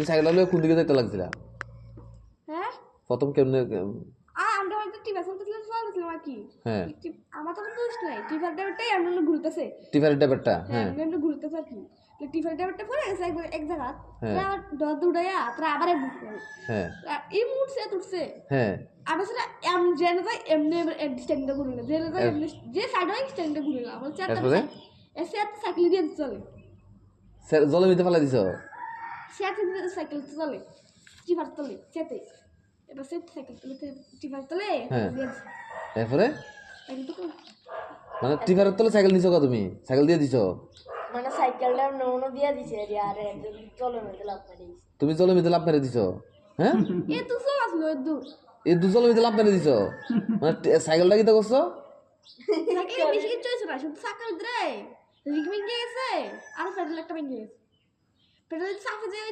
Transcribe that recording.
তুমি সাইকেলটা লয়ে কোন দিকে যাইতে লাগছিলা? হ্যাঁ প্রথম কেমনে? আমরা হয়তো টিভা চলতেছিলাম চলতেছিলাম আর কি। হ্যাঁ আমার তো দোষ নাই, টিভার ড্রাইভারটাই আমরা ঘুরতেছে। টিফারের ব্যাপারটা। হ্যাঁ হ্যাঁ আমরা ঘুরতেছে আর কি। টিভার ড্রাইভারটা পরে গেছে এক জায়গা, হ্যাঁ তারা দর দৌড়াইয়া তারা আবার হ্যাঁ এই মুহূর্তে তুলছে হ্যাঁ আমরা সেটা জেনে যাই এমনি স্ট্যান্ডে ঘুরে না, জেনে যাই এমনি যে সাইডে স্ট্যান্ডে ঘুরে না আমার এরপরে এসে এত সাইকেল দিয়ে চলে, জলের ভিতরে ফেলাই দিছ? সে সাইকেল চলে টিভার তলে চেতে, এবার সে সাইকেল তলে টিভার তলে হ্যাঁ দিয়েছে এরপরে সাইকেল। মানে টিফারের তলে সাইকেল নিছো? তুমি সাইকেল দিয়ে দিছো? মানে সাইকেলটা নৌনো দিয়ে দিছে আর চলো না লাভ মেরে দিছে। তুমি জলের ভিতরে লাফ মেরে দিছো? হ্যাঁ এ তো চল আসলো দূর এই দু জলের ভিতরে লাফ মেরে দিছো? মানে সাইকেলটা কি তো করছো? সাইকেল বেশি কিছু হয়েছে না, শুধু সাইকেল ধরে রিক ভেঙে গেছে আর পেডাল একটা ভেঙে গেছে, পেডাল চাপে দিয়ে